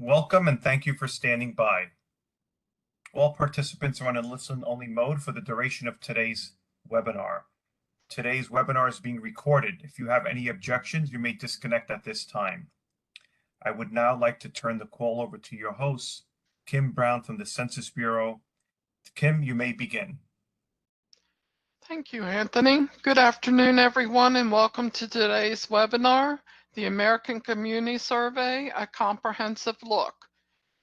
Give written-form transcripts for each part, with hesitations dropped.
Welcome and thank you for standing by. All participants are on a listen-only mode for the duration of today's webinar. Today's webinar is being recorded. If you have any objections, you may disconnect at this time. I would now like to turn the call over to your host, Kim Brown from the Census Bureau. Kim, you may begin. Thank you, Anthony. Good afternoon, everyone, and welcome to today's webinar, the American Community Survey, A Comprehensive Look.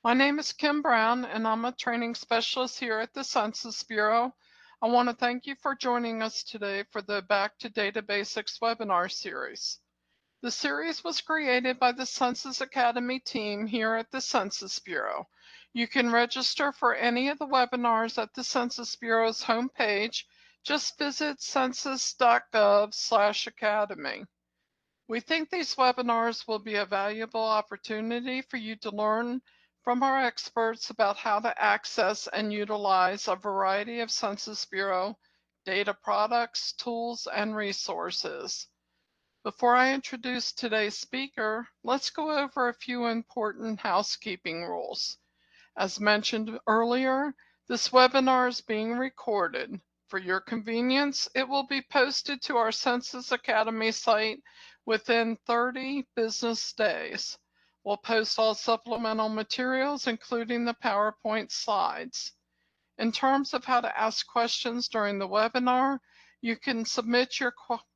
My name is Kim Brown, and I'm a training specialist here at the Census Bureau. I want to thank you for joining us today for the Back to Data Basics webinar series. The series was created by the Census Academy team here at the Census Bureau. You can register for any of the webinars at the Census Bureau's homepage. Just visit census.gov/academy. We think these webinars will be a valuable opportunity for you to learn from our experts about how to access and utilize a variety of Census Bureau data products, tools, and resources. Before I introduce today's speaker, let's go over a few important housekeeping rules. As mentioned earlier, this webinar is being recorded. For your convenience, it will be posted to our Census Academy site within 30 business days. We'll post all supplemental materials, including the PowerPoint slides. In terms of how to ask questions during the webinar, you can submit your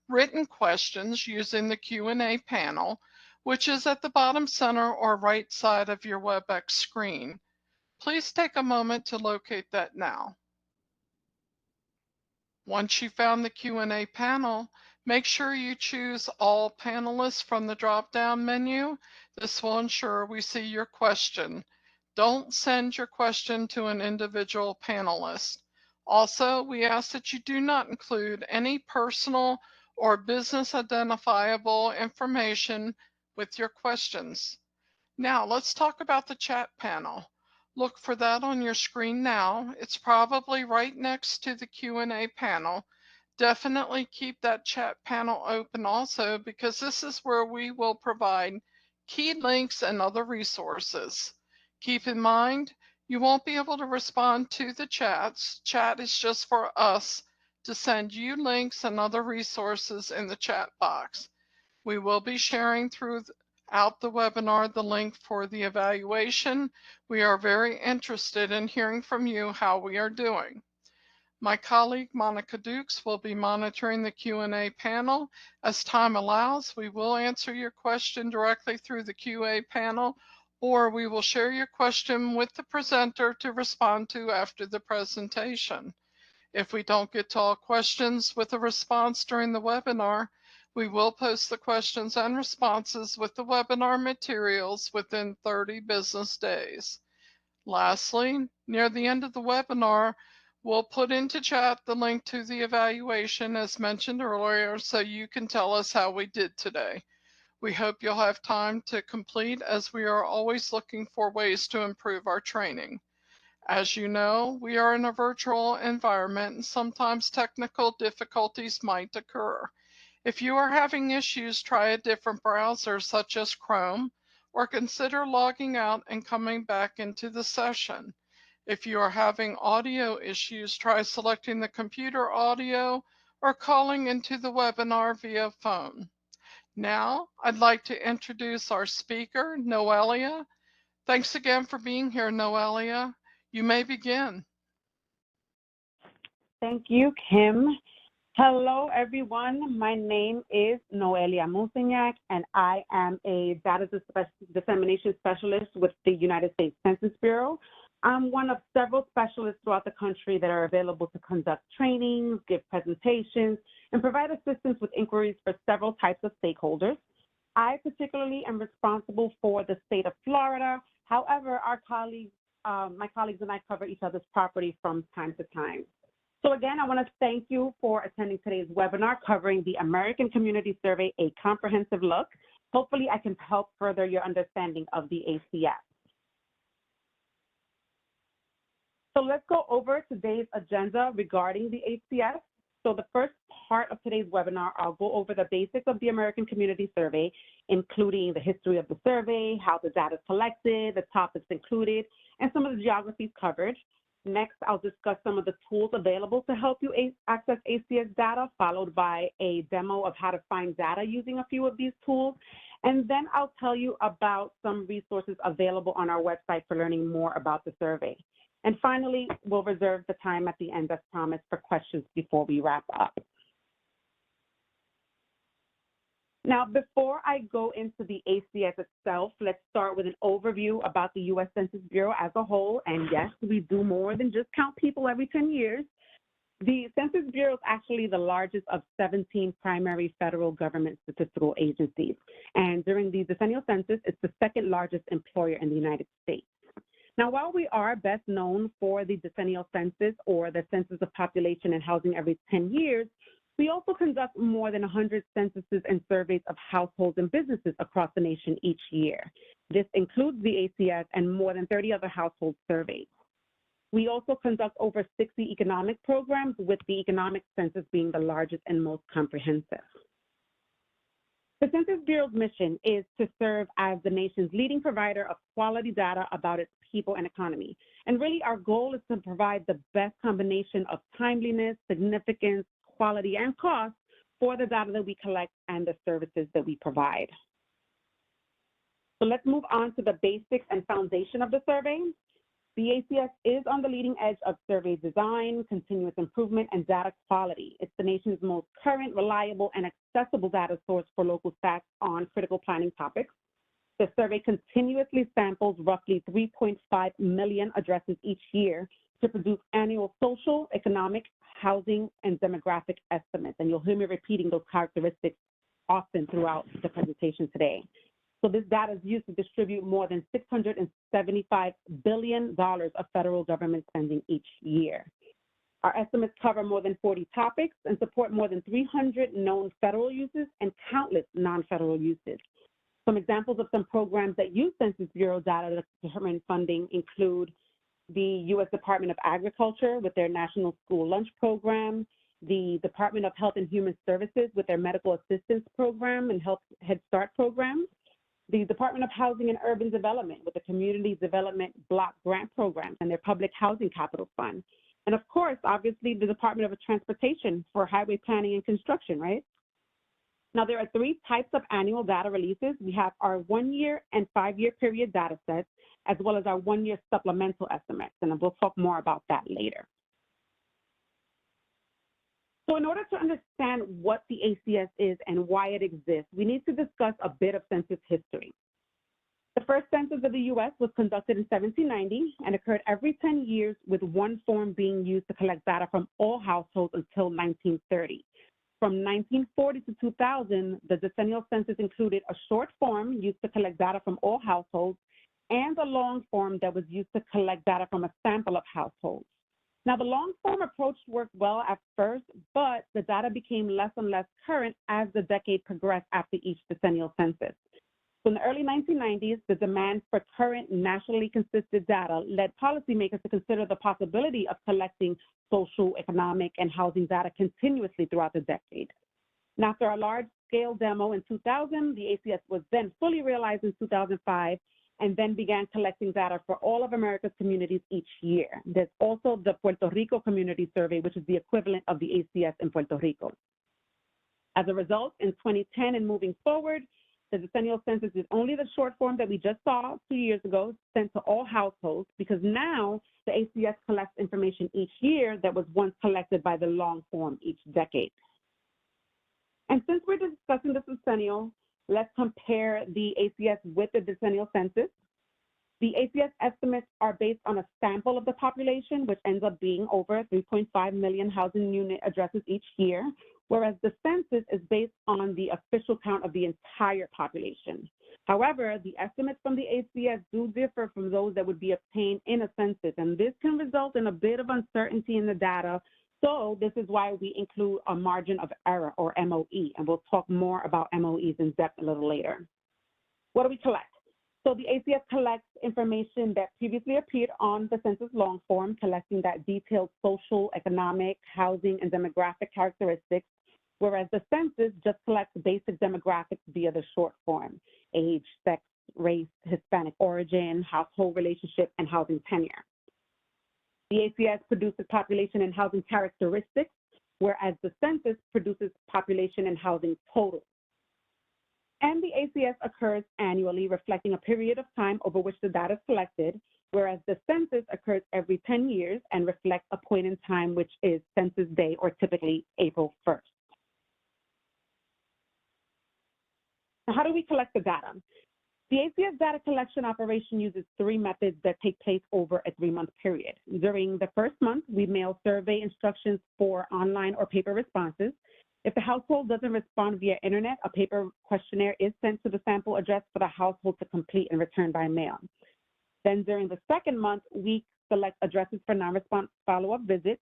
written questions using the Q&A panel, which is at the bottom center or right side of your WebEx screen. Please take a moment to locate that now. Once you found the Q&A panel, make sure you choose All Panelists from the drop-down menu. This will ensure we see your question. Don't send your question to an individual panelist. Also, we ask that you do not include any personal or business identifiable information with your questions. Now, let's talk about the chat panel. Look for that on your screen now. It's probably right next to the Q&A panel. Definitely keep that chat panel open also, because this is where we will provide key links and other resources. Keep in mind, you won't be able to respond to the chats. Chat is just for us to send you links and other resources in the chat box. We will be sharing throughout the webinar the link for the evaluation. We are very interested in hearing from you how we are doing. My colleague Monica Dukes will be monitoring the Q&A panel. As time allows, we will answer your question directly through the QA panel, or we will share your question with the presenter to respond to after the presentation. If we don't get to all questions with a response during the webinar, we will post the questions and responses with the webinar materials within 30 business days. Lastly, near the end of the webinar, we'll put into chat the link to the evaluation as mentioned earlier, so you can tell us how we did today. We hope you'll have time to complete, as we are always looking for ways to improve our training. As you know, we are in a virtual environment and sometimes technical difficulties might occur. If you are having issues, try a different browser such as Chrome, or consider logging out and coming back into the session. If you are having audio issues, try selecting the computer audio or calling into the webinar via phone. Now, I'd like to introduce our speaker, Noelia. Thanks again for being here, Noelia. You may begin. Thank you, Kim. Hello, everyone. My name is Noelia Musignac, and I am a data dissemination specialist with the United States Census Bureau. I'm one of several specialists throughout the country that are available to conduct trainings, give presentations, and provide assistance with inquiries for several types of stakeholders. I particularly am responsible for the state of Florida. However, my colleagues and I cover each other's property from time to time. So again, I want to thank you for attending today's webinar covering the American Community Survey, A Comprehensive Look. Hopefully I can help further your understanding of the ACS. So let's go over today's agenda regarding the ACS. So the first part of today's webinar, I'll go over the basics of the American Community Survey, including the history of the survey, how the data is collected, the topics included, and some of the geographies covered. Next, I'll discuss some of the tools available to help you access ACS data, followed by a demo of how to find data using a few of these tools. And then I'll tell you about some resources available on our website for learning more about the survey. And finally, we'll reserve the time at the end, as promised, for questions before we wrap up. Now, before I go into the ACS itself, let's start with an overview about the U.S. Census Bureau as a whole. And yes, we do more than just count people every 10 years. The Census Bureau is actually the largest of 17 primary federal government statistical agencies. And during the decennial census, it's the second largest employer in the United States. Now, while we are best known for the decennial census, or the census of population and housing every 10 years, we also conduct more than 100 censuses and surveys of households and businesses across the nation each year. This includes the ACS and more than 30 other household surveys. We also conduct over 60 economic programs, with the economic census being the largest and most comprehensive. The Census Bureau's mission is to serve as the nation's leading provider of quality data about its people and economy. And really, our goal is to provide the best combination of timeliness, significance, quality, and cost for the data that we collect and the services that we provide. So let's move on to the basics and foundation of the survey. The ACS is on the leading edge of survey design, continuous improvement, and data quality. It's the nation's most current, reliable, and accessible data source for local stats on critical planning topics. The survey continuously samples roughly 3.5 million addresses each year to produce annual social, economic, housing, and demographic estimates. And you'll hear me repeating those characteristics often throughout the presentation today. So this data is used to distribute more than $675 billion of federal government spending each year. Our estimates cover more than 40 topics and support more than 300 known federal uses and countless non-federal uses. Some examples of some programs that use Census Bureau data to determine funding include the U.S. Department of Agriculture with their National School Lunch Program, the Department of Health and Human Services with their Medical Assistance Program and Head Start program, the Department of Housing and Urban Development with the Community Development Block Grant Programs and their Public Housing Capital Fund. And of course, obviously, the Department of Transportation for highway planning and construction, right? Now, there are 3 types of annual data releases. We have our 1-year and 5-year period data sets, as well as our 1-year supplemental estimates, and we'll talk more about that later. So in order to understand what the ACS is and why it exists, we need to discuss a bit of census history. The first census of the U.S. was conducted in 1790 and occurred every 10 years, with one form being used to collect data from all households until 1930. From 1940 to 2000, the decennial census included a short form used to collect data from all households and a long form that was used to collect data from a sample of households. Now, the long form approach worked well at first, but the data became less and less current as the decade progressed after each decennial census. So in the early 1990s, the demand for current nationally consistent data led policymakers to consider the possibility of collecting social, economic, and housing data continuously throughout the decade. Now, after a large-scale demo in 2000, the ACS was then fully realized in 2005, and then began collecting data for all of America's communities each year. There's also the Puerto Rico Community Survey, which is the equivalent of the ACS in Puerto Rico. As a result, in 2010 and moving forward, the decennial census is only the short form that we just saw 2 years ago, sent to all households, because now the ACS collects information each year that was once collected by the long form each decade. And since we're discussing the decennial, let's compare the ACS with the decennial census. The ACS estimates are based on a sample of the population, which ends up being over 3.5 million housing unit addresses each year, whereas the census is based on the official count of the entire population. However, the estimates from the ACS do differ from those that would be obtained in a census, and this can result in a bit of uncertainty in the data. So this is why we include a margin of error, or MOE, and we'll talk more about MOEs in depth a little later. What do we collect? So the ACS collects information that previously appeared on the census long form, collecting that detailed social, economic, housing, and demographic characteristics, whereas the census just collects basic demographics via the short form: age, sex, race, Hispanic origin, household relationship, and housing tenure. The ACS produces population and housing characteristics, whereas the census produces population and housing totals. And the ACS occurs annually, reflecting a period of time over which the data is collected, whereas the census occurs every 10 years and reflects a point in time, which is Census Day, or typically April 1st. Now, how do we collect the data? The ACS data collection operation uses 3 methods that take place over a 3-month period. During the first month, we mail survey instructions for online or paper responses. If the household doesn't respond via internet, a paper questionnaire is sent to the sample address for the household to complete and return by mail. Then during the second month, we select addresses for non-response follow-up visits.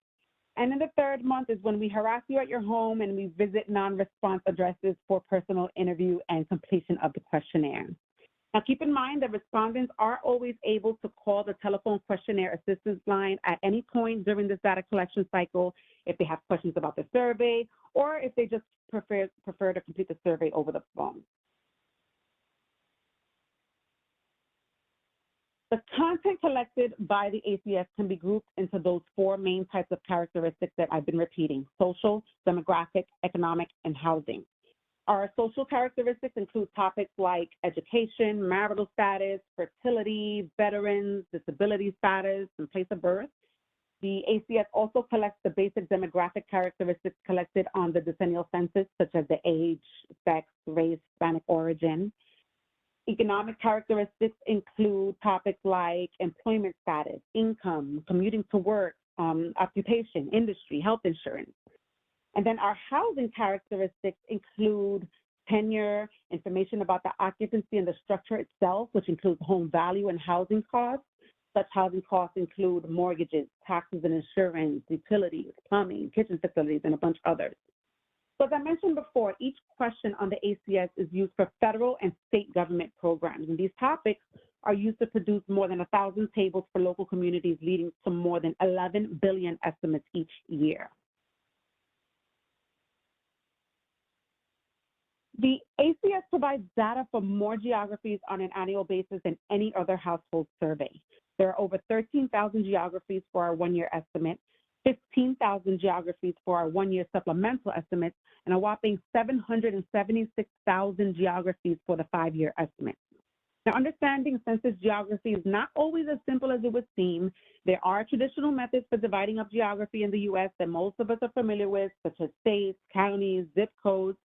And in the third month is when we harass you at your home and we visit non-response addresses for personal interview and completion of the questionnaire. Now, keep in mind that respondents are always able to call the telephone questionnaire assistance line at any point during this data collection cycle if they have questions about the survey or if they just prefer to complete the survey over the phone. The content collected by the ACS can be grouped into those 4 main types of characteristics that I've been repeating: social, demographic, economic, and housing. Our social characteristics include topics like education, marital status, fertility, veterans, disability status, and place of birth. The ACS also collects the basic demographic characteristics collected on the decennial census, such as the age, sex, race, Hispanic origin. Economic characteristics include topics like employment status, income, commuting to work, occupation, industry, health insurance. And then our housing characteristics include tenure, information about the occupancy and the structure itself, which includes home value and housing costs. Such housing costs include mortgages, taxes and insurance, utilities, plumbing, kitchen facilities, and a bunch of others. So as I mentioned before, each question on the ACS is used for federal and state government programs. And these topics are used to produce more than 1,000 tables for local communities, leading to more than 11 billion estimates each year. The ACS provides data for more geographies on an annual basis than any other household survey. There are over 13,000 geographies for our 1-year estimate, 15,000 geographies for our 1-year supplemental estimates, and a whopping 776,000 geographies for the 5-year estimate. Now, understanding census geography is not always as simple as it would seem. There are traditional methods for dividing up geography in the U.S. that most of us are familiar with, such as states, counties, zip codes.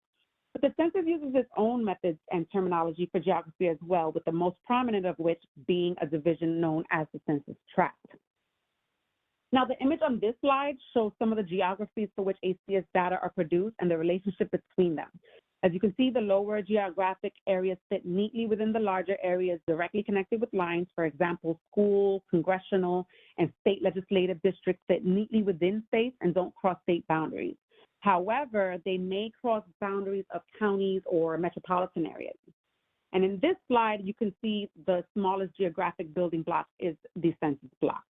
But the census uses its own methods and terminology for geography as well, with the most prominent of which being a division known as the census tract. Now, the image on this slide shows some of the geographies for which ACS data are produced and the relationship between them. As you can see, the lower geographic areas fit neatly within the larger areas directly connected with lines. For example, school, congressional, and state legislative districts fit neatly within states and don't cross state boundaries. However, they may cross boundaries of counties or metropolitan areas. And in this slide, you can see the smallest geographic building block is the census block.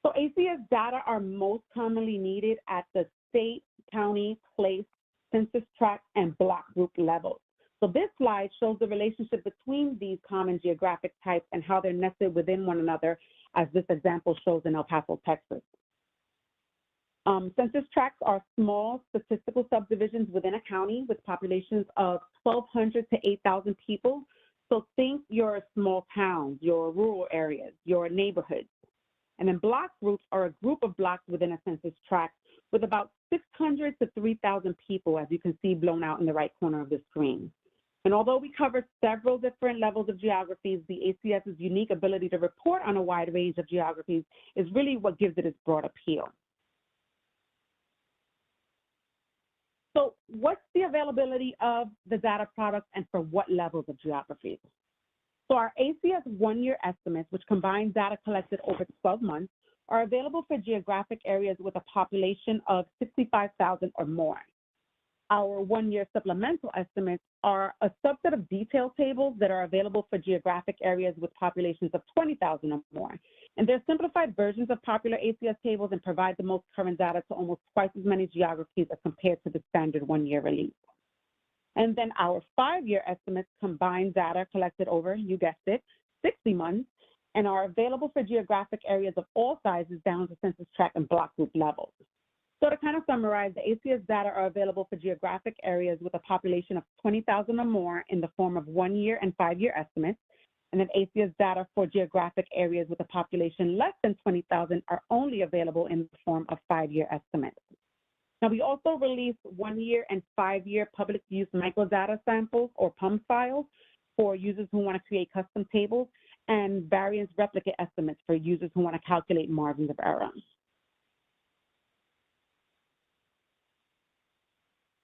So ACS data are most commonly needed at the state, county, place, census tract, and block group levels. So this slide shows the relationship between these common geographic types and how they're nested within one another, as this example shows in El Paso, Texas. Census tracts are small statistical subdivisions within a county with populations of 1,200 to 8,000 people. So think your small towns, your rural areas, your neighborhoods. And then block groups are a group of blocks within a census tract with about 600 to 3,000 people, as you can see blown out in the right corner of the screen. And although we cover several different levels of geographies, the ACS's unique ability to report on a wide range of geographies is really what gives it its broad appeal. So what's the availability of the data products and for what levels of geographies? So our ACS 1-year estimates, which combine data collected over 12 months, are available for geographic areas with a population of 65,000 or more. Our one-year supplemental estimates are a subset of detailed tables that are available for geographic areas with populations of 20,000 or more. And they're simplified versions of popular ACS tables and provide the most current data to almost twice as many geographies as compared to the standard one-year release. And then our 5-year estimates combine data collected over, you guessed it, 60 months, and are available for geographic areas of all sizes down to census tract and block group levels. So to kind of summarize, the ACS data are available for geographic areas with a population of 20,000 or more in the form of 1-year and 5-year estimates, and then ACS data for geographic areas with a population less than 20,000 are only available in the form of 5-year estimates. Now, we also release 1-year and 5-year public use microdata samples or PUM files for users who want to create custom tables, and variance replicate estimates for users who want to calculate margins of error.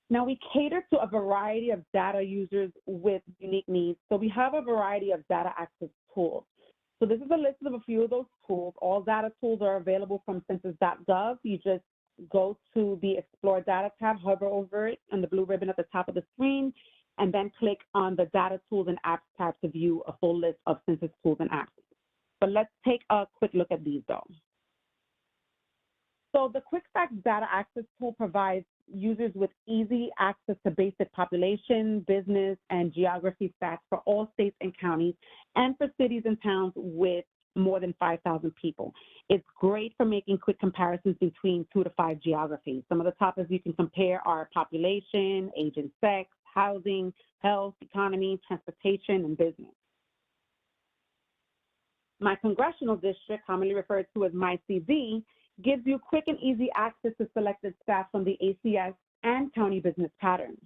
Now, we cater to a variety of data users with unique needs. So we have a variety of data access tools. So this is a list of a few of those tools. All data tools are available from census.gov. You just go to the Explore Data tab, hover over it on the blue ribbon at the top of the screen, and then click on the Data Tools and Apps tab to view a full list of census tools and apps. But let's take a quick look at these though. So the QuickFacts Data Access Tool provides users with easy access to basic population, business, and geography stats for all states and counties, and for cities and towns with more than 5,000 people. It's great for making quick comparisons between 2 to 5 geographies. Some of the topics you can compare are population, age and sex, housing, health, economy, transportation, and business. My congressional district, commonly referred to as MyCD, gives you quick and easy access to selected stats from the ACS and county business patterns.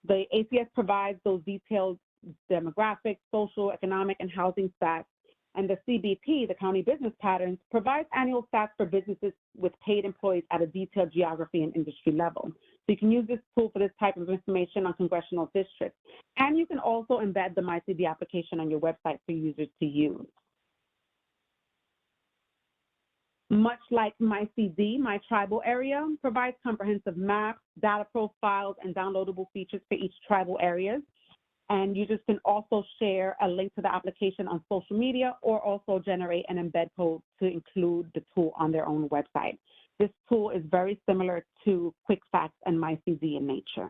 The ACS provides those detailed demographic, social, economic, and housing stats, and the CBP, the county business patterns, provides annual stats for businesses with paid employees at a detailed geography and industry level. So you can use this tool for this type of information on congressional districts. And you can also embed the MyCD application on your website for users to use. Much like MyCD, My Tribal Area provides comprehensive maps, data profiles, and downloadable features for each tribal area. And users can also share a link to the application on social media or also generate an embed code to include the tool on their own website. This tool is very similar to QuickFacts and MyCD in nature.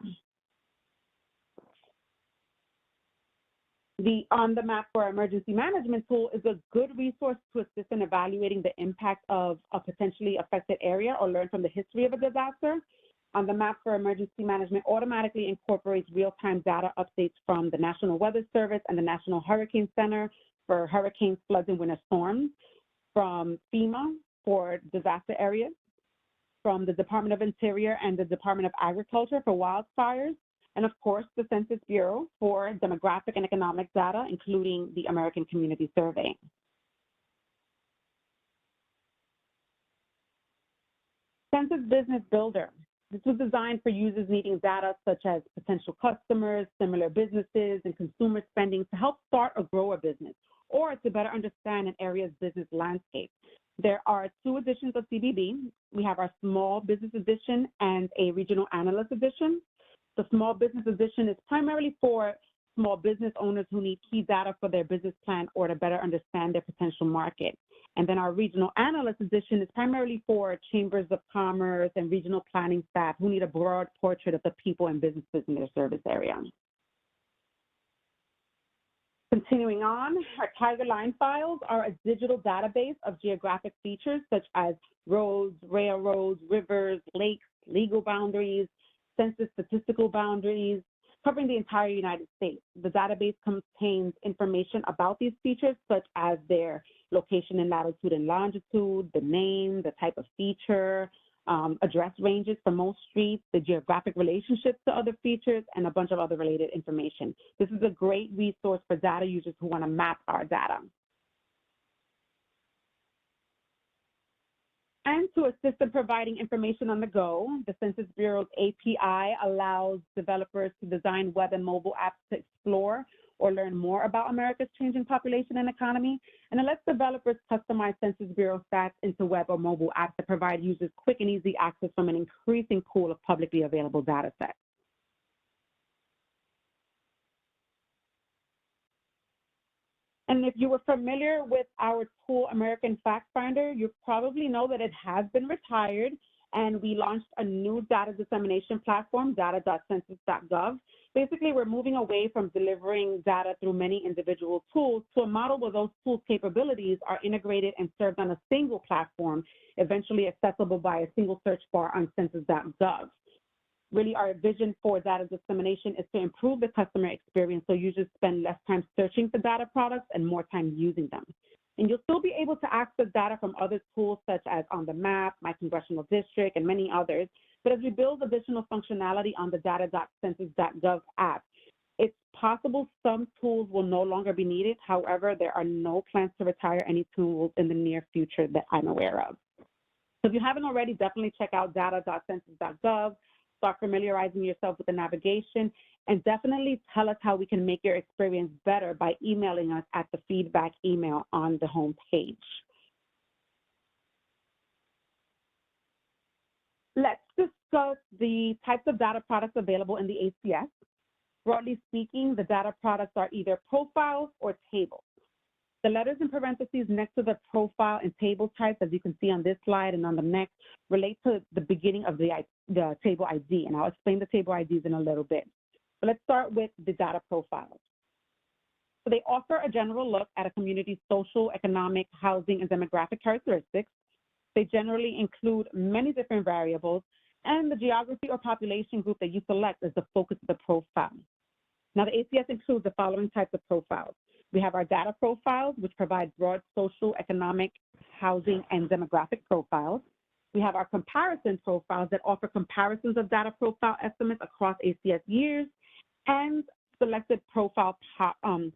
The On the Map for Emergency Management tool is a good resource to assist in evaluating the impact of a potentially affected area or learn from the history of a disaster. On the Map for Emergency Management automatically incorporates real-time data updates from the National Weather Service and the National Hurricane Center for hurricanes, floods, and winter storms, from FEMA for disaster areas, from the Department of Interior and the Department of Agriculture for wildfires, and of course, the Census Bureau for demographic and economic data, including the American Community Survey. Census Business Builder. This was designed for users needing data such as potential customers, similar businesses, and consumer spending to help start or grow a business, or to better understand an area's business landscape. There are 2 editions of CBB. We have our Small Business Edition and a Regional Analyst Edition. The Small Business Edition is primarily for small business owners who need key data for their business plan or to better understand their potential market. And then our Regional Analyst Edition is primarily for chambers of commerce and regional planning staff who need a broad portrait of the people and businesses in their service area. Continuing on, our Tiger Line files are a digital database of geographic features such as roads, railroads, rivers, lakes, legal boundaries, census statistical boundaries, covering the entire United States. The database contains information about these features, such as their location in latitude and longitude, the name, the type of feature, address ranges for most streets, the geographic relationships to other features, and a bunch of other related information. This is a great resource for data users who want to map our data. And to assist in providing information on the go, the Census Bureau's API allows developers to design web and mobile apps to explore or learn more about America's changing population and economy, and it lets developers customize Census Bureau stats into web or mobile apps that provide users quick and easy access from an increasing pool of publicly available data sets. And if you were familiar with our tool, American Fact Finder, you probably know that it has been retired, and we launched a new data dissemination platform, data.census.gov. Basically, we're moving away from delivering data through many individual tools to a model where those tools' capabilities are integrated and served on a single platform, eventually accessible by a single search bar on census.gov. Really, our vision for data dissemination is to improve the customer experience so users spend less time searching for data products and more time using them. And you'll still be able to access data from other tools such as On the Map, My Congressional District, and many others. But as we build additional functionality on the data.census.gov app, it's possible some tools will no longer be needed. However, there are no plans to retire any tools in the near future that I'm aware of. So if you haven't already, definitely check out data.census.gov. Start familiarizing yourself with the navigation, and definitely tell us how we can make your experience better by emailing us at the feedback email on the home page. Let's discuss the types of data products available in the ACS. Broadly speaking, the data products are either profiles or tables. The letters in parentheses next to the profile and table types, as you can see on this slide and on the next, relate to the beginning of the table ID, and I'll explain the table IDs in a little bit. But let's start with the data profiles. So they offer a general look at a community's social, economic, housing, and demographic characteristics. They generally include many different variables, and the geography or population group that you select is the focus of the profile. Now, the ACS includes the following types of profiles. We have our data profiles, which provide broad social, economic, housing, and demographic profiles. We have our comparison profiles that offer comparisons of data profile estimates across ACS years, and selected profile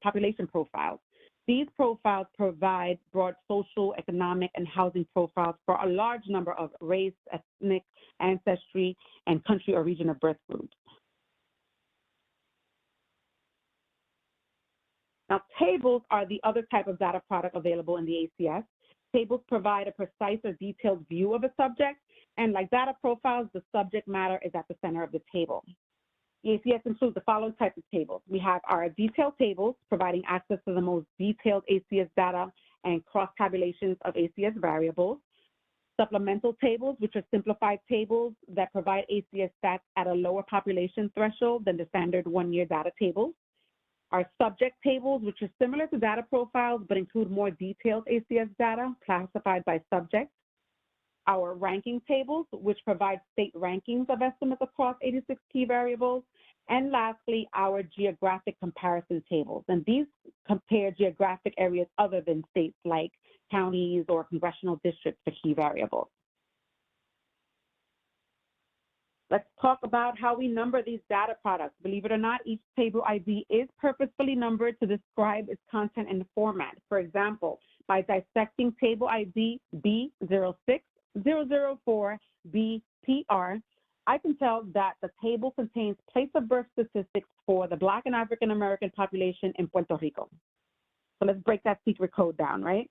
population profiles. These profiles provide broad social, economic, and housing profiles for a large number of race, ethnic, ancestry, and country or region of birth groups. Now, tables are the other type of data product available in the ACS. Tables provide a precise or detailed view of a subject, and like data profiles, the subject matter is at the center of the table. The ACS includes the following types of tables. We have our detailed tables, providing access to the most detailed ACS data and cross-tabulations of ACS variables. Supplemental tables, which are simplified tables that provide ACS stats at a lower population threshold than the standard one-year data tables. Our subject tables, which are similar to data profiles but include more detailed ACS data classified by subject. Our ranking tables, which provide state rankings of estimates across 86 key variables. And lastly, our geographic comparison tables. And these compare geographic areas other than states like counties or congressional districts for key variables. Let's talk about how we number these data products. Believe it or not, each table ID is purposefully numbered to describe its content and format. For example, by dissecting table ID B06004BPR, I can tell that the table contains place of birth statistics for the Black and African American population in Puerto Rico. So let's break that secret code down, right?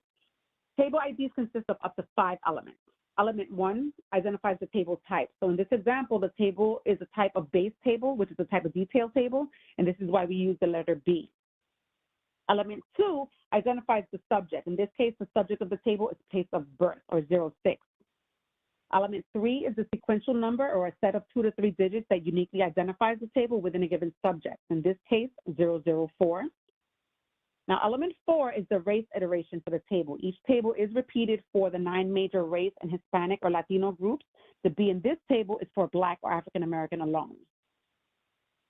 Table IDs consist of up to 5 elements. Element 1 identifies the table type. So in this example, the table is a type of base table, which is a type of detail table, and this is why we use the letter B. Element 2 identifies the subject. In this case, the subject of the table is place of birth, or 06. Element 3 is the sequential number, or a set of 2 to 3 digits that uniquely identifies the table within a given subject. In this case, 004. Now, element 4 is the race iteration for the table. Each table is repeated for the 9 major race and Hispanic or Latino groups. The B in this table is for Black or African American alone.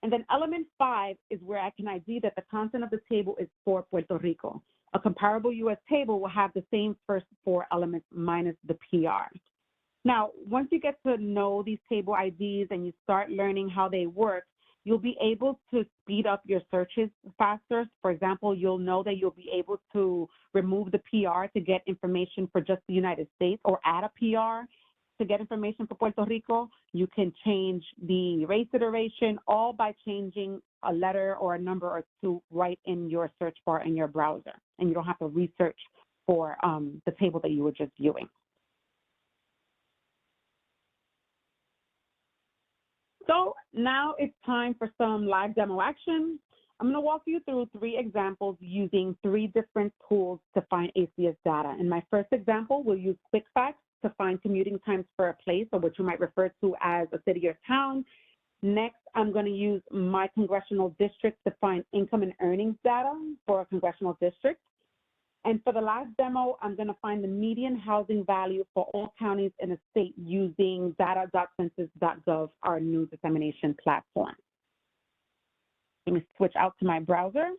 And then element 5 is where I can ID that the content of the table is for Puerto Rico. A comparable U.S. table will have the same first 4 elements minus the PR. Now, once you get to know these table IDs and you start learning how they work, you'll be able to speed up your searches faster. For example, you'll know that you'll be able to remove the PR to get information for just the United States, or add a PR to get information for Puerto Rico. You can change the race iteration, all by changing a letter or a number or two right in your search bar in your browser. And you don't have to research for the table that you were just viewing. So now it's time for some live demo action. I'm going to walk you through 3 examples using 3 different tools to find ACS data. In my first example, we'll use QuickFacts to find commuting times for a place, or what you might refer to as a city or town. Next, I'm going to use my congressional district to find income and earnings data for a congressional district. And for the last demo, I'm going to find the median housing value for all counties in a state using data.census.gov, our new dissemination platform. Let me switch out to my browser.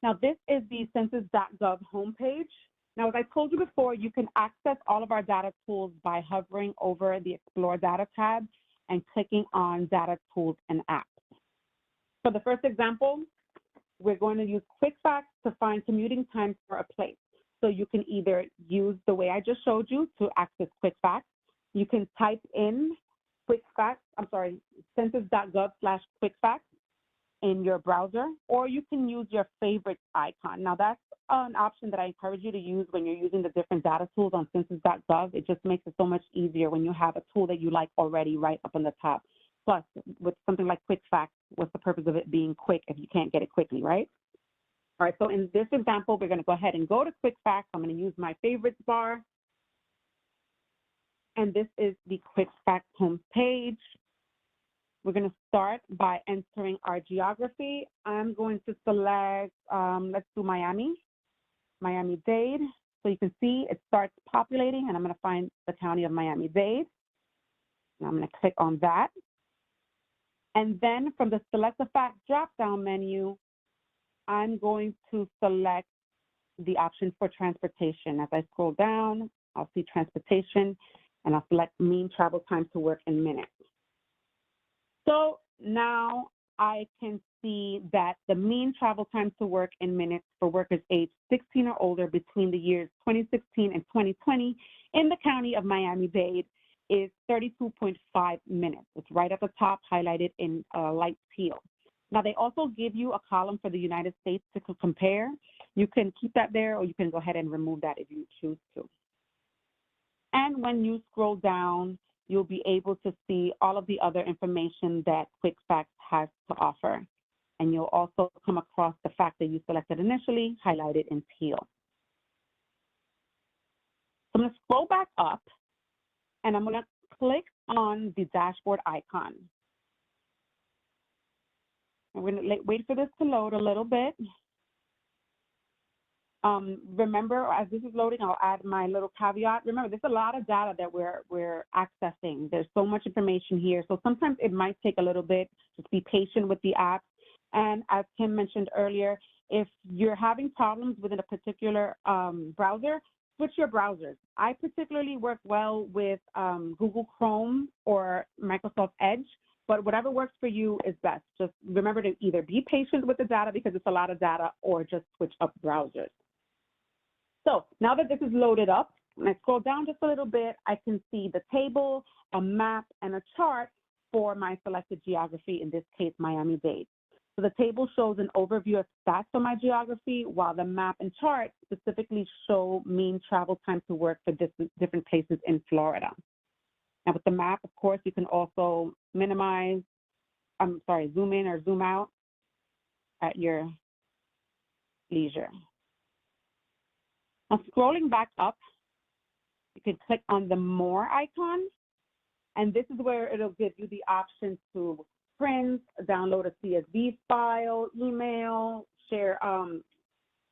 Now, this is the census.gov homepage. Now, as I told you before, you can access all of our data tools by hovering over the Explore Data tab and clicking on Data Tools and Apps. For the first example, we're going to use QuickFacts to find commuting times for a place. So you can either use the way I just showed you to access QuickFacts. You can type in census.gov/QuickFacts in your browser, or you can use your favorite icon. Now, that's an option that I encourage you to use when you're using the different data tools on census.gov. It just makes it so much easier when you have a tool that you like already right up on the top. Plus, with something like QuickFacts, what's the purpose of it being quick if you can't get it quickly, right? All right, so in this example, we're going to go ahead and go to QuickFacts. I'm going to use my favorites bar. And this is the QuickFacts homepage. We're going to start by entering our geography. I'm going to select, let's do Miami-Dade. So you can see it starts populating, and I'm going to find the county of Miami-Dade. And I'm going to click on that. And then from the Select a Fact drop-down menu, I'm going to select the option for transportation. As I scroll down, I'll see transportation, and I'll select mean travel time to work in minutes. So now I can see that the mean travel time to work in minutes for workers aged 16 or older between the years 2016 and 2020 in the county of Miami-Dade is 32.5 minutes. It's right at the top, highlighted in light teal. Now, they also give you a column for the United States to compare. You can keep that there, or you can go ahead and remove that if you choose to. And when you scroll down, you'll be able to see all of the other information that QuickFacts has to offer. And you'll also come across the fact that you selected initially, highlighted in teal. So I'm going to scroll back up, and I'm going to click on the dashboard icon. I'm going to wait for this to load a little bit. Remember, as this is loading, I'll add my little caveat. Remember, there's a lot of data that we're accessing. There's so much information here. So sometimes it might take a little bit. Just be patient with the app. And as Kim mentioned earlier, if you're having problems within a particular browser, switch your browsers. I particularly work well with Google Chrome or Microsoft Edge, but whatever works for you is best. Just remember to either be patient with the data because it's a lot of data, or just switch up browsers. So now that this is loaded up, when I scroll down just a little bit, I can see the table, a map, and a chart for my selected geography, in this case, Miami-Dade. So the table shows an overview of stats for my geography, while the map and chart specifically show mean travel time to work for different places in Florida. Now with the map, of course, you can also zoom in or zoom out at your leisure. Now scrolling back up, you can click on the More icon, and this is where it'll give you the option to print, download a CSV file, email, share,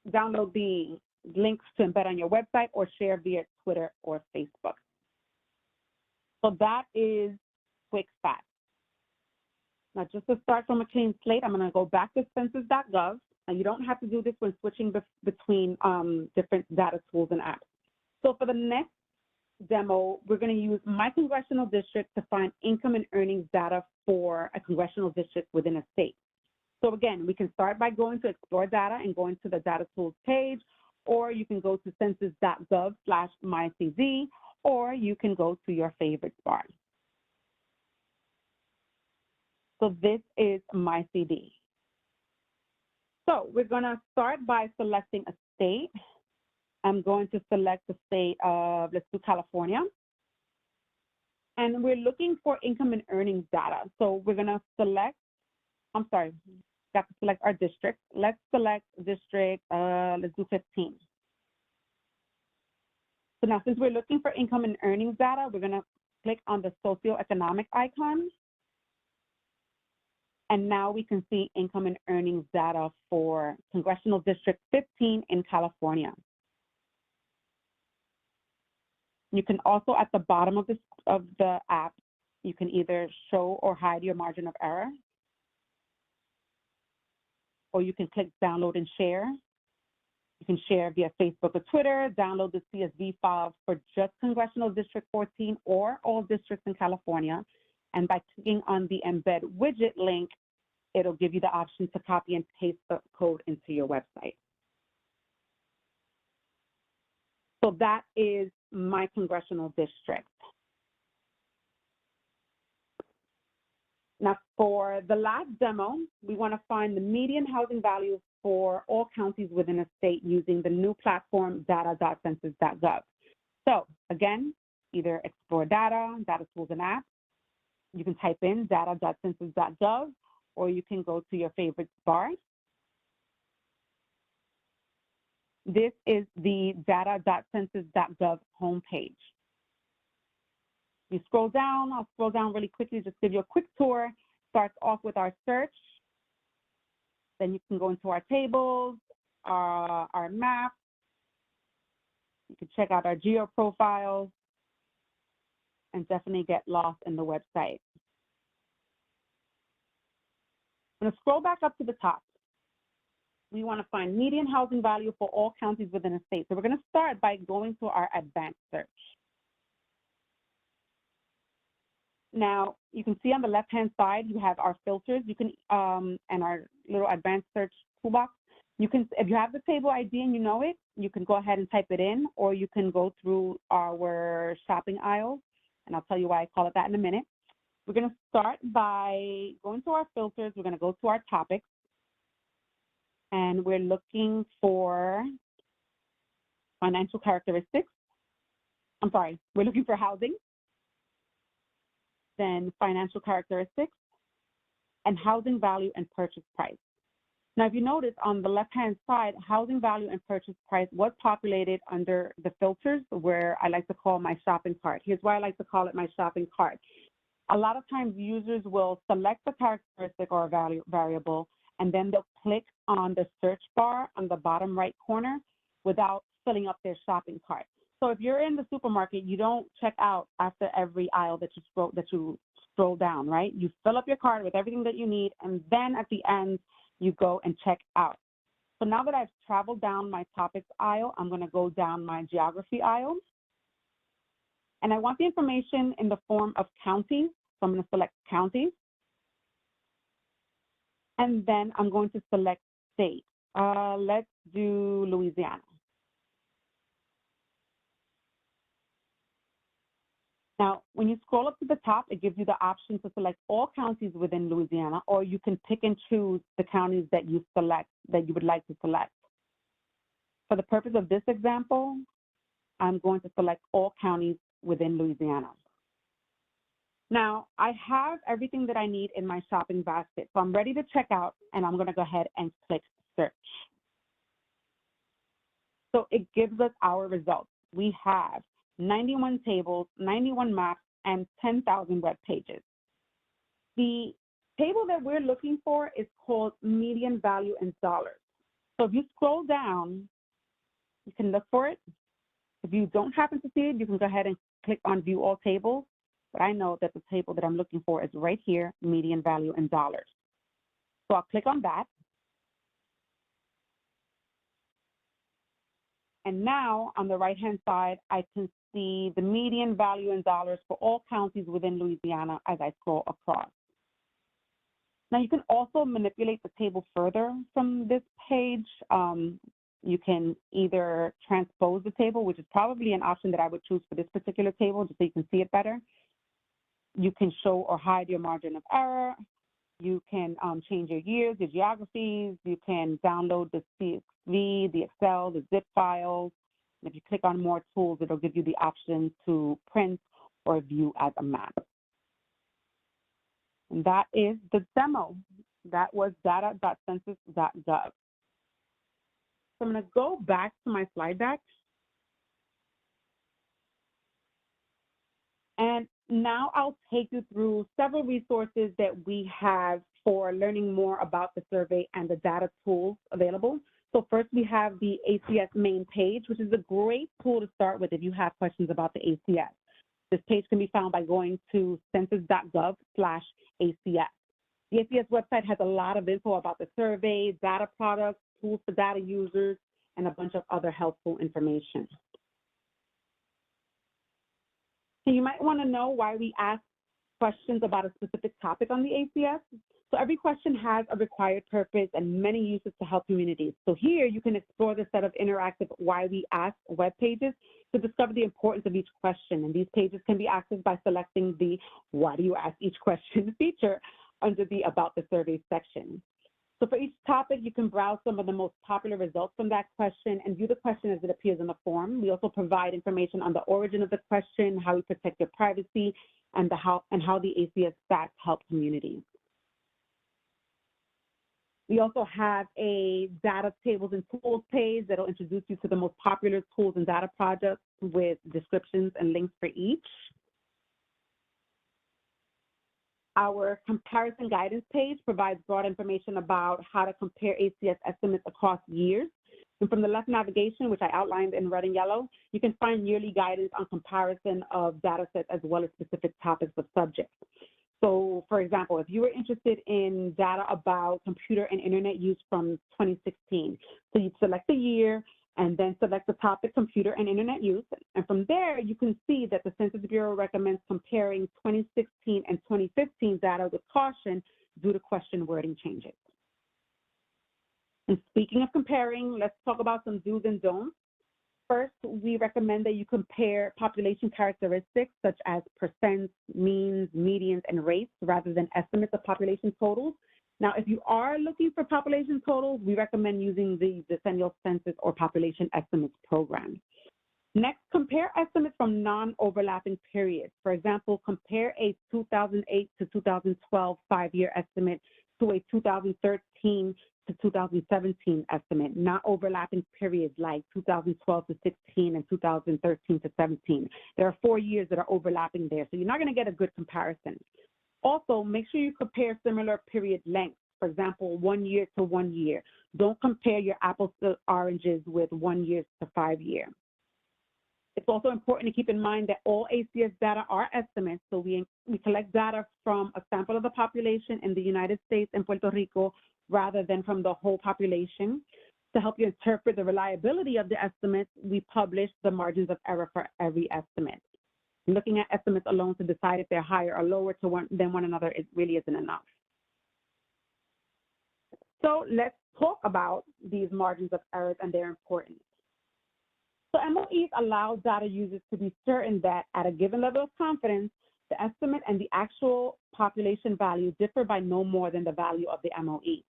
download the links to embed on your website, or share via Twitter or Facebook. So that is QuickFacts. Now, just to start from a clean slate, I'm going to go back to census.gov. And you don't have to do this when switching between different data tools and apps. So for the next demo, we're going to use my congressional district to find income and earnings data for a congressional district within a state. So again, we can start by going to Explore Data and going to the Data Tools page, or you can go to census.gov/mycd, or you can go to your favorites bar. So this is myCD. So we're going to start by selecting a state. I'm going to select the state of, let's do California. And we're looking for income and earnings data. So we're going to select I'm sorry, got to select our district. Let's select district, let's do 15. So now since we're looking for income and earnings data, we're gonna click on the socioeconomic icon. And now we can see income and earnings data for Congressional District 15 in California. You can also, at the bottom of the app, you can either show or hide your margin of error, or you can click download and share. You can share via Facebook or Twitter, download the CSV file for just Congressional District 14 or all districts in California. And by clicking on the embed widget link, it'll give you the option to copy and paste the code into your website. So that is my congressional district. Now for the last demo, we want to find the median housing value for all counties within a state using the new platform data.census.gov. So again, either explore data, data tools and apps. You can type in data.census.gov, or you can go to your favorite bar. This is the data.census.gov homepage. You scroll down, I'll scroll down really quickly, just give you a quick tour. Starts off with our search. Then you can go into our tables, our maps. You can check out our geo profiles and definitely get lost in the website. I'm going to scroll back up to the top. We want to find median housing value for all counties within a state. So we're going to start by going to our advanced search. Now, you can see on the left-hand side, you have our filters. You can, and our little advanced search toolbox. You can, if you have the table ID and you know it, you can go ahead and type it in, or you can go through our shopping aisle, and I'll tell you why I call it that in a minute. We're going to start by going to our filters. We're going to go to our topics, and we're looking for financial characteristics. I'm sorry, we're looking for housing, then financial characteristics, and housing value and purchase price. Now, if you notice on the left-hand side, housing value and purchase price was populated under the filters where I like to call my shopping cart. Here's why I like to call it my shopping cart. A lot of times users will select the characteristic or a variable, and then they'll click on the search bar on the bottom right corner without filling up their shopping cart. So if you're in the supermarket, you don't check out after every aisle that you scroll down, right? You fill up your cart with everything that you need, and then at the end, you go and check out. So now that I've traveled down my topics aisle, I'm going to go down my geography aisle. And I want the information in the form of counties. So I'm going to select counties. And then I'm going to select state. Let's do Louisiana. Now, when you scroll up to the top, it gives you the option to select all counties within Louisiana, or you can pick and choose the counties that you would like to select. For the purpose of this example, I'm going to select all counties within Louisiana. Now, I have everything that I need in my shopping basket, so I'm ready to check out, and I'm going to go ahead and click search. So it gives us our results. We have 91 tables, 91 maps, and 10,000 web pages. The table that we're looking for is called median value in dollars. So if you scroll down, you can look for it. If you don't happen to see it, you can go ahead and click on view all tables. But I know that the table that I'm looking for is right here, median value in dollars. So I'll click on that. And now on the right-hand side, I can see the median value in dollars for all counties within Louisiana as I scroll across. Now you can also manipulate the table further from this page. You can either transpose the table, which is probably an option that I would choose for this particular table, just so you can see it better. You can show or hide your margin of error. You can change your years, your geographies. You can download the CSV, the Excel, the zip files. And if you click on more tools, it'll give you the option to print or view as a map. And that is the demo. That was data.census.gov. So I'm going to go back to my slide deck. And now I'll take you through several resources that we have for learning more about the survey and the data tools available. So first we have the ACS main page, which is a great tool to start with if you have questions about the ACS. This page can be found by going to census.gov/ACS. The ACS website has a lot of info about the survey, data products, tools for data users, and a bunch of other helpful information. So you might want to know why we ask questions about a specific topic on the ACS. So every question has a required purpose and many uses to help communities. So here you can explore the set of interactive why we ask web pages to discover the importance of each question. And these pages can be accessed by selecting the why do you ask each question feature under the about the survey section. So for each topic, you can browse some of the most popular results from that question and view the question as it appears in the form. We also provide information on the origin of the question, how we protect your privacy, and how the ACS stats help communities. We also have a data tables and tools page that'll introduce you to the most popular tools and data projects with descriptions and links for each. Our comparison guidance page provides broad information about how to compare ACS estimates across years. And from the left navigation, which I outlined in red and yellow, you can find yearly guidance on comparison of data sets as well as specific topics of subjects. So for example, if you were interested in data about computer and internet use from 2016, so you'd select the year and then select the topic computer and internet use. And from there, you can see that the Census Bureau recommends comparing 2016 and 2015 data with caution due to question wording changes. And speaking of comparing, let's talk about some do's and don'ts. First, we recommend that you compare population characteristics such as percents, means, medians, and rates rather than estimates of population totals. Now, if you are looking for population totals, we recommend using the Decennial Census or Population Estimates program. Next, compare estimates from non-overlapping periods. For example, compare a 2008 to 2012 5-year estimate to a 2013 to 2017 estimate, not overlapping periods like 2012 to 16 and 2013 to 17. There are 4 years that are overlapping there, so you're not going to get a good comparison. Also, make sure you compare similar period lengths. For example, 1 year to 1 year. Don't compare your apples to oranges with 1 year to 5 year. It's also important to keep in mind that all ACS data are estimates, so we collect data from a sample of the population in the United States and Puerto Rico rather than from the whole population. To help you interpret the reliability of the estimates, we publish the margins of error for every estimate. Looking at estimates alone to decide if they're higher or lower than one another, it really isn't enough. So let's talk about these margins of errors and their importance. So MOEs allow data users to be certain that at a given level of confidence, the estimate and the actual population value differ by no more than the value of the MOE.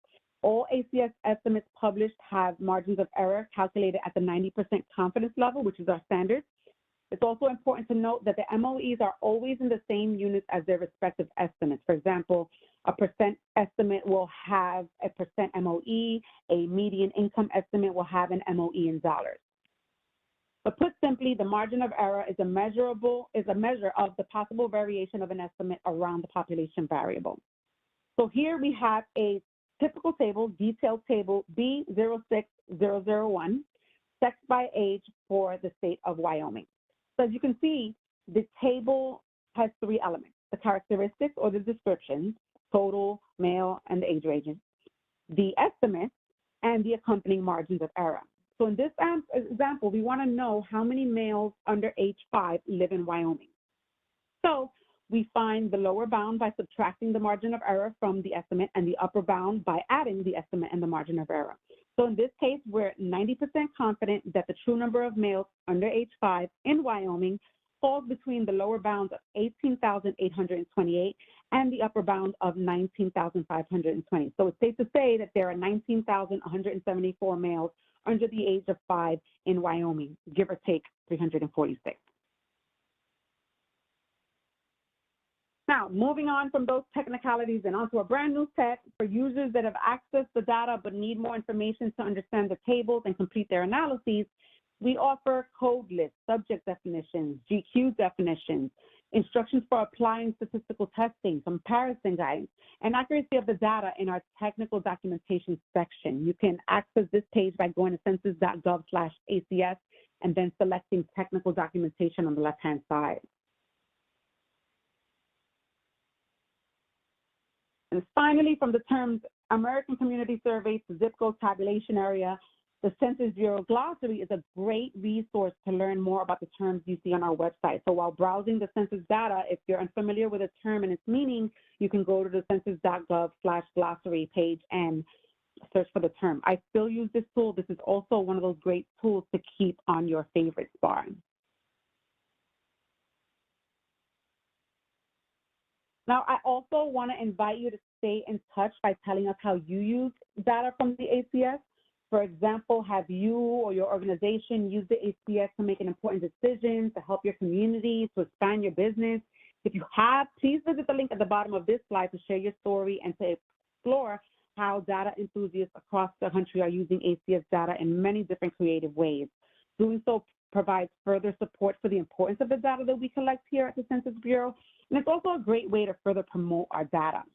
All ACS estimates published have margins of error calculated at the 90% confidence level, which is our standard. It's also important to note that the MOEs are always in the same units as their respective estimates. For example, a percent estimate will have a percent MOE, a median income estimate will have an MOE in dollars. But put simply, the margin of error is a measure of the possible variation of an estimate around the population variable. So here we have a typical table, detailed table B06001, sex by age for the state of Wyoming. So as you can see, the table has 3 elements: the characteristics or the descriptions, total, male, and the age ranges, the estimates, and the accompanying margins of error. So in this example, we want to know how many males under age 5 live in Wyoming. So we find the lower bound by subtracting the margin of error from the estimate and the upper bound by adding the estimate and the margin of error. So in this case, we're 90% confident that the true number of males under age 5 in Wyoming falls between the lower bounds of 18,828 and the upper bound of 19,520. So it's safe to say that there are 19,174 males under the age of 5 in Wyoming, give or take 346. Now, moving on from those technicalities and onto a brand new set for users that have accessed the data but need more information to understand the tables and complete their analyses, we offer code lists, subject definitions, GQ definitions, instructions for applying statistical testing, comparison guidance, and accuracy of the data in our technical documentation section. You can access this page by going to census.gov/ACS and then selecting technical documentation on the left-hand side. And finally, from the terms American Community Survey to zip code tabulation area, the Census Bureau Glossary is a great resource to learn more about the terms you see on our website. So while browsing the census data, if you're unfamiliar with a term and its meaning, you can go to the census.gov/glossary page and search for the term. I still use this tool. This is also one of those great tools to keep on your favorites bar. Now, I also want to invite you to stay in touch by telling us how you use data from the ACS. For example, have you or your organization used the ACS to make an important decision, to help your community, to expand your business? If you have, please visit the link at the bottom of this slide to share your story and to explore how data enthusiasts across the country are using ACS data in many different creative ways. Doing so provides further support for the importance of the data that we collect here at the Census Bureau, and it's also a great way to further promote our data.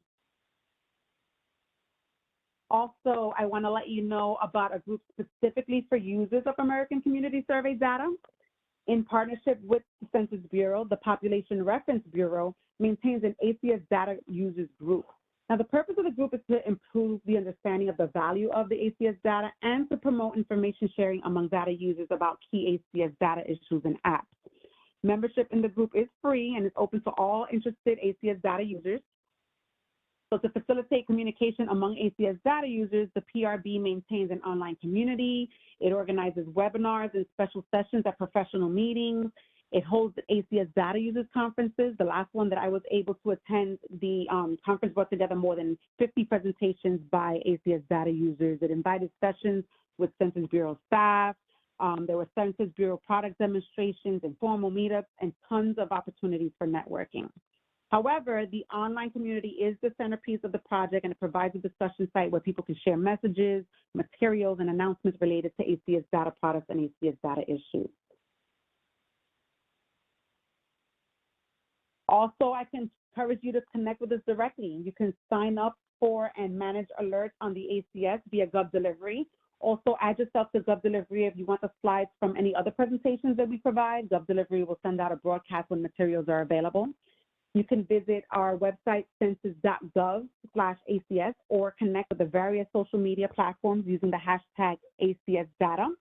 Also, I want to let you know about a group specifically for users of American Community Survey data. In partnership with the Census Bureau, the Population Reference Bureau maintains an ACS data users group. Now, the purpose of the group is to improve the understanding of the value of the ACS data and to promote information sharing among data users about key ACS data issues and apps. Membership in the group is free and is open to all interested ACS data users. So to facilitate communication among ACS data users, the PRB maintains an online community. It organizes webinars and special sessions at professional meetings. It holds ACS data users conferences. The last one that I was able to attend, the conference brought together more than 50 presentations by ACS data users. It invited sessions with Census Bureau staff. There were Census Bureau product demonstrations, informal meetups, and tons of opportunities for networking. However, the online community is the centerpiece of the project, and it provides a discussion site where people can share messages, materials, and announcements related to ACS data products and ACS data issues. Also, I can encourage you to connect with us directly. You can sign up for and manage alerts on the ACS via GovDelivery. Also, add yourself to GovDelivery if you want the slides from any other presentations that we provide. GovDelivery will send out a broadcast when materials are available. You can visit our website, census.gov/ACS, or connect with the various social media platforms using the hashtag ACSData.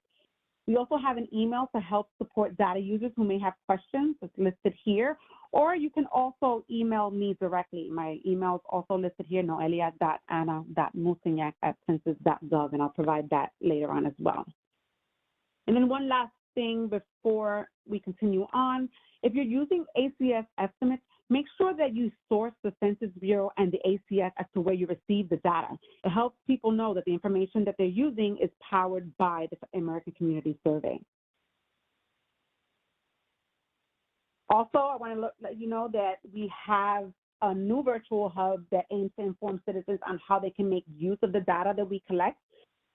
We also have an email to help support data users who may have questions. It's listed here. Or you can also email me directly. My email is also listed here, noelia.anna.musignac@census.gov, and I'll provide that later on as well. And then one last thing before we continue on. If you're using ACS estimates, make sure that you source the Census Bureau and the ACS as to where you receive the data. It helps people know that the information that they're using is powered by the American Community Survey. Also, I want to let you know that we have a new virtual hub that aims to inform citizens on how they can make use of the data that we collect.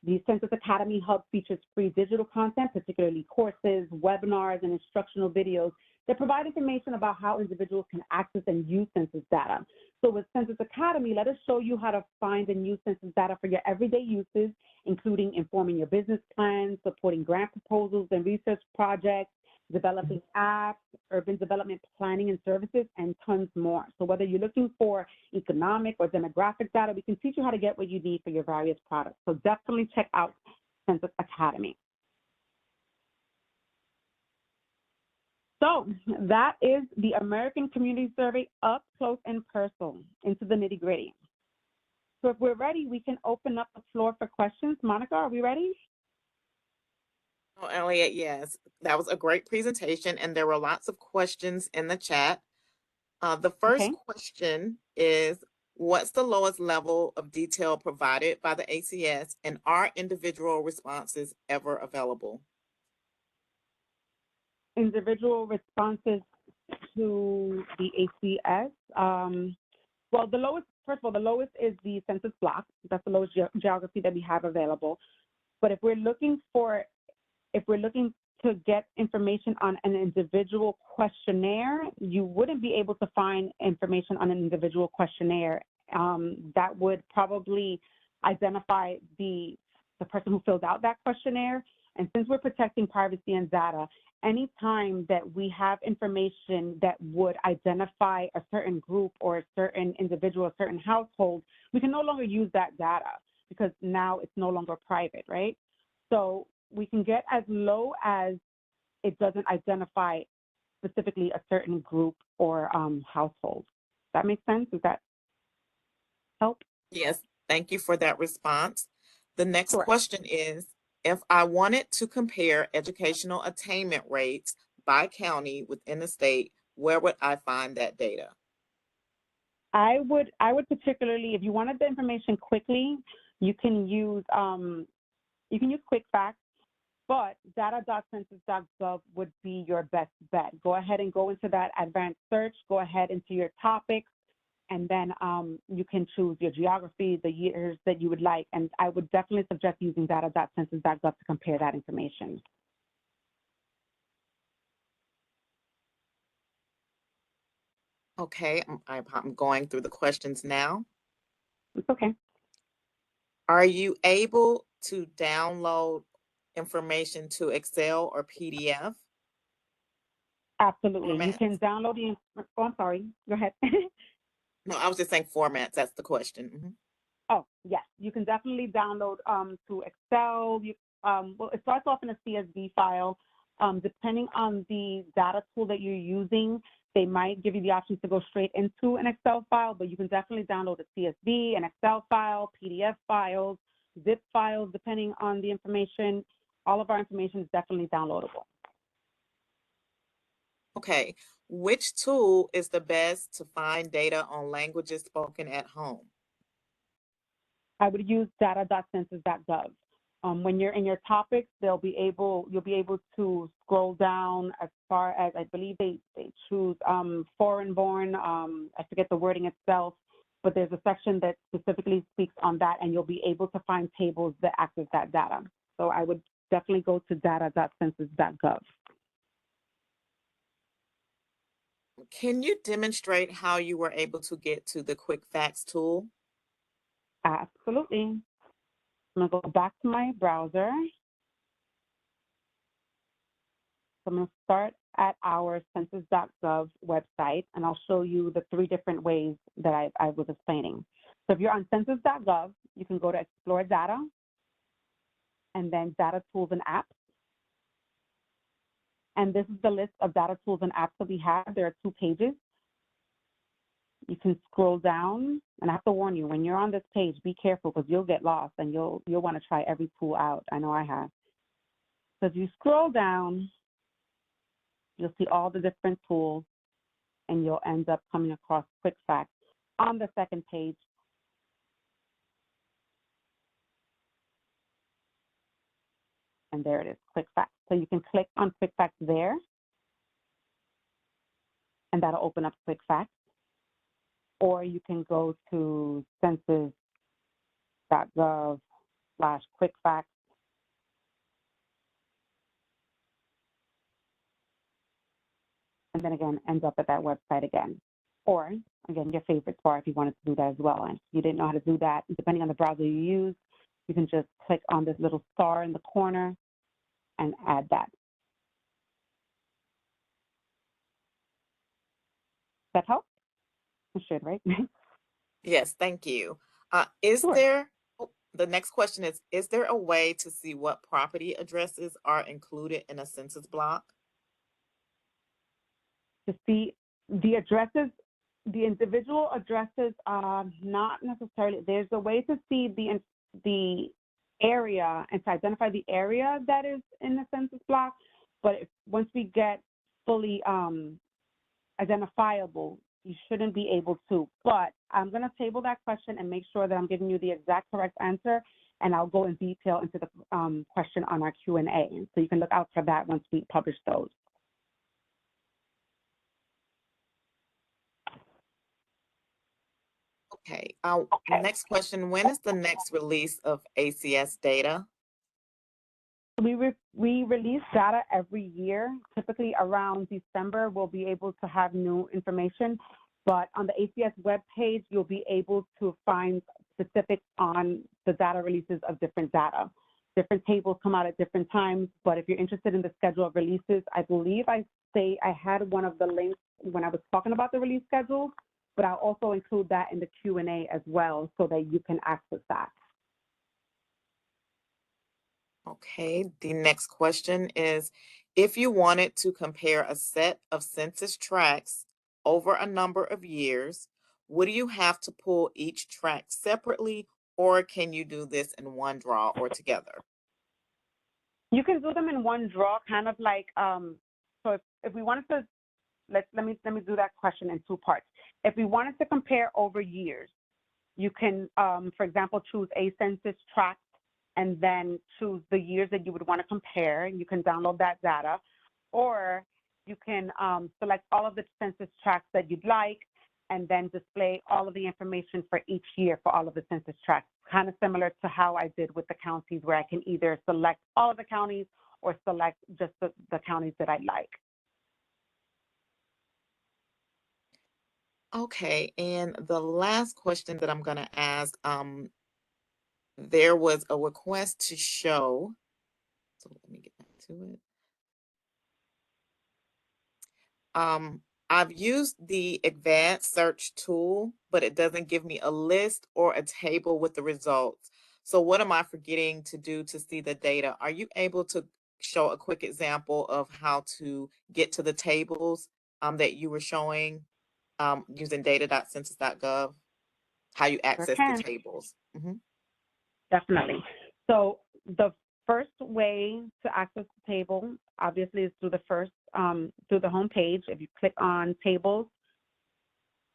The Census Academy Hub features free digital content, particularly courses, webinars, and instructional videos that provide information about how individuals can access and use census data. So with Census Academy, let us show you how to find and use census data for your everyday uses, including informing your business plans, supporting grant proposals and research projects, developing apps, urban development planning and services, and tons more. So whether you're looking for economic or demographic data, we can teach you how to get what you need for your various products. So definitely check out Census Academy. So that is the American Community Survey up close and personal, into the nitty gritty. So if we're ready, we can open up the floor for questions. Monica, are we ready? Oh, Elliot, yes, that was a great presentation, and there were lots of questions in the chat. The first question is, what's the lowest level of detail provided by the ACS, and are individual responses ever available? Individual responses to the ACS, well, the lowest, first of all, the lowest is the census block. That's the lowest geography that we have available. But if we're looking to get information on an individual questionnaire, you wouldn't be able to find information on an individual questionnaire. That would probably identify the person who filled out that questionnaire. And since we're protecting privacy and data, anytime that we have information that would identify a certain group or a certain individual, a certain household, we can no longer use that data because now it's no longer private, right? So we can get as low as it doesn't identify specifically a certain group or household. That makes sense? Does that help? Yes, thank you for that response. The next Sure. question is, if I wanted to compare educational attainment rates by county within the state, where would I find that data? I would particularly, if you wanted the information quickly, you can use QuickFacts, but data.census.gov would be your best bet. Go ahead and go into that advanced search, go ahead into your topics, and then you can choose your geography, the years that you would like. And I would definitely suggest using data.census.gov to compare that information. Okay, I'm going through the questions now. It's okay. Are you able to download information to Excel or PDF? Absolutely. You Formats? can download the, oh, I'm sorry, go ahead. No, I was just saying formats. That's the question. Mhm. Oh, yes, you can definitely download to Excel. Well, it starts off in a CSV file. Depending on the data tool that you're using, they might give you the option to go straight into an Excel file, but you can definitely download a CSV, an Excel file, PDF files, zip files, depending on the information. All of our information is definitely downloadable. Okay, which tool is the best to find data on languages spoken at home? I would use data.census.gov. When you're in your topics, you'll be able to scroll down as far as, I believe they choose foreign born, I forget the wording itself, but there's a section that specifically speaks on that, and you'll be able to find tables that access that data. So I would definitely go to data.census.gov. Can you demonstrate how you were able to get to the QuickFacts tool? Absolutely. I'm gonna go back to my browser. So I'm gonna start at our census.gov website, and I'll show you the 3 different ways that I was explaining. So if you're on census.gov, you can go to Explore Data, and then Data Tools and Apps. And this is the list of data tools and apps that we have. There are 2 pages. You can scroll down, and I have to warn you, when you're on this page, be careful because you'll get lost and you'll want to try every tool out. I know I have. So if you scroll down, you'll see all the different tools, and you'll end up coming across QuickFacts on the 2nd page. And there it is, QuickFacts. So you can click on QuickFacts there, and that'll open up QuickFacts. Or you can go to census.gov/QuickFacts. And then again, ends up at that website again. Or again, your favorite bar if you wanted to do that as well. And if you didn't know how to do that, depending on the browser you use, you can just click on this little star in the corner and add that. That help? It should, right? Yes, thank you. Sure. The next question is there a way to see what property addresses are included in a census block? To see the addresses, the individual addresses, not necessarily. There's a way to see the area and to identify the area that is in the census block, but once we get fully identifiable, you shouldn't be able to. But I'm going to table that question and make sure that I'm giving you the exact correct answer, and I'll go in detail into the question on our Q&A. So you can look out for that once we publish those. Okay, next question, when is the next release of ACS data? We release data every year. Typically around December, we'll be able to have new information. But on the ACS webpage, you'll be able to find specifics on the data releases of different data. Different tables come out at different times, but if you're interested in the schedule of releases, I believe I had one of the links when I was talking about the release schedule, but I'll also include that in the Q&A as well so that you can access that. Okay, the next question is, if you wanted to compare a set of census tracts over a number of years, would you have to pull each tract separately, or can you do this in one draw or together? You can do them in one draw, kind of like, so if we wanted to, let me do that question in two parts. If we wanted to compare over years, you can, for example, choose a census tract and then choose the years that you would want to compare. You can download that data, or you can select all of the census tracts that you'd like and then display all of the information for each year for all of the census tracts, kind of similar to how I did with the counties, where I can either select all of the counties or select just the counties that I like. Okay, and the last question that I'm going to ask, there was a request to show, so let me get back to it. I've used the advanced search tool, but it doesn't give me a list or a table with the results. So what am I forgetting to do to see the data? Are you able to show a quick example of how to get to the tables that you were showing using data.census.gov, how you access the tables? Definitely. So the first way to access the table, obviously, is through through the home page. If you click on tables,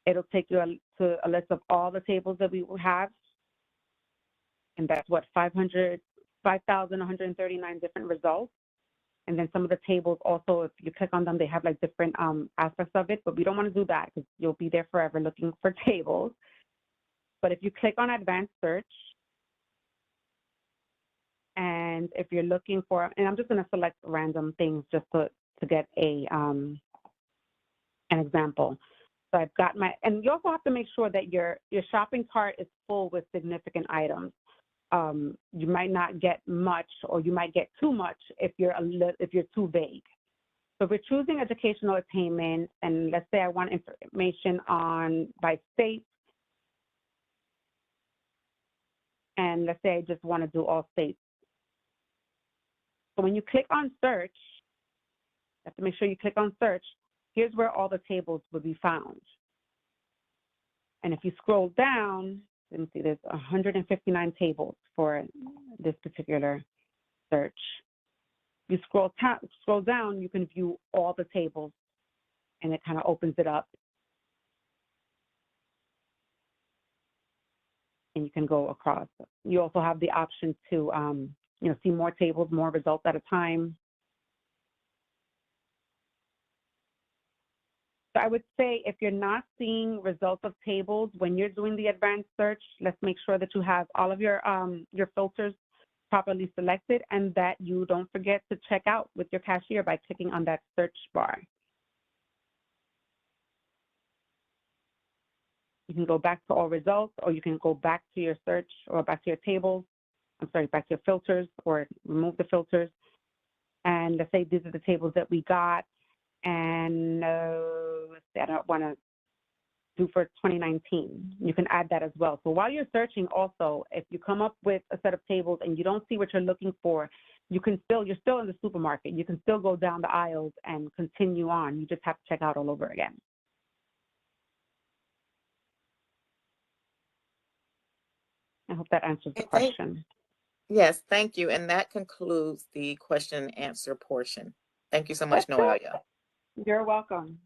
it'll take you to a list of all the tables that we have. And that's what, 5,139 different results. And then some of the tables also, if you click on them, they have like different aspects of it, but we don't want to do that because you'll be there forever looking for tables. But if you click on advanced search, and if you're looking for, and I'm just going to select random things just to get an example. So I've got and you also have to make sure that your shopping cart is full with significant items. You might not get much, or you might get too much if you're too vague. So if we're choosing educational attainment, and let's say I want information by state, and let's say I just want to do all states. So when you click on search, you have to make sure you click on search. Here's where all the tables will be found. And if you scroll down, let me see, there's 159 tables for this particular search. If you scroll down, you can view all the tables, and it kind of opens it up. And you can go across. You also have the option to see more tables, more results at a time. So I would say if you're not seeing results of tables when you're doing the advanced search, let's make sure that you have all of your filters properly selected, and that you don't forget to check out with your cashier by clicking on that search bar. You can go back to all results, or you can go back to your search or back to your tables. Back to your filters, or remove the filters. And let's say these are the tables that we got. And let's say I don't want to do for 2019. You can add that as well. So while you're searching also, if you come up with a set of tables and you don't see what you're looking for, you're still in the supermarket. You can still go down the aisles and continue on. You just have to check out all over again. I hope that answers the question. Yes, thank you. And that concludes the question and answer portion. Thank you so much, Noelia. You're welcome.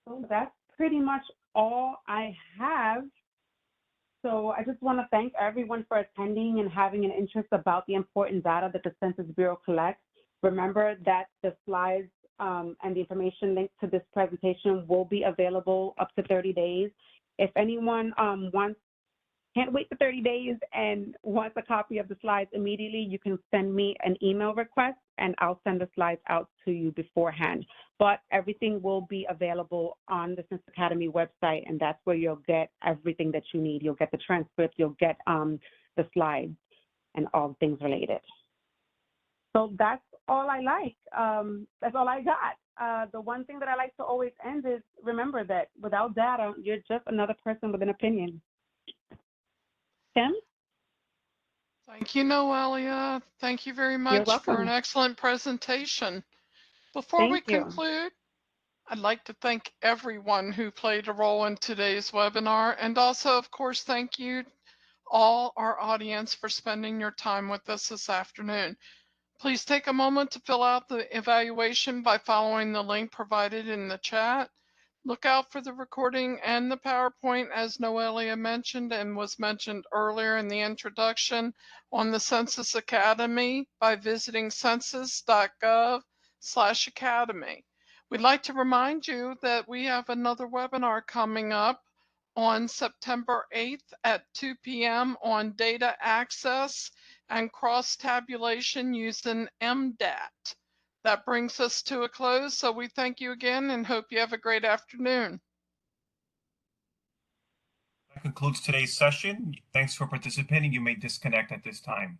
So that's pretty much all I have. So I just want to thank everyone for attending and having an interest about the important data that the Census Bureau collects. Remember that the slides and the information linked to this presentation will be available up to 30 days. If anyone can't wait for 30 days and wants a copy of the slides immediately, you can send me an email request and I'll send the slides out to you beforehand. But everything will be available on the Sense Academy website, and that's where you'll get everything that you need. You'll get the transcript, you'll get the slides and all things related. So that's all I like. That's all I got. The one thing that I like to always end is remember that without data, you're just another person with an opinion. Tim? Thank you, Noelia. Thank you very much for an welcome. excellent presentation. Before we Thank you. conclude, I'd like to thank everyone who played a role in today's webinar, and also, of course, thank you all our audience for spending your time with us this afternoon. Please take a moment to fill out the evaluation by following the link provided in the chat. Look out for the recording and the PowerPoint, as Noelia mentioned and was mentioned earlier in the introduction, on the Census Academy by visiting census.gov/academy. We'd like to remind you that we have another webinar coming up on September 8th at 2 p.m. on data access and cross-tabulation using MDAT. That brings us to a close, so we thank you again and hope you have a great afternoon. That concludes today's session. Thanks for participating. You may disconnect at this time.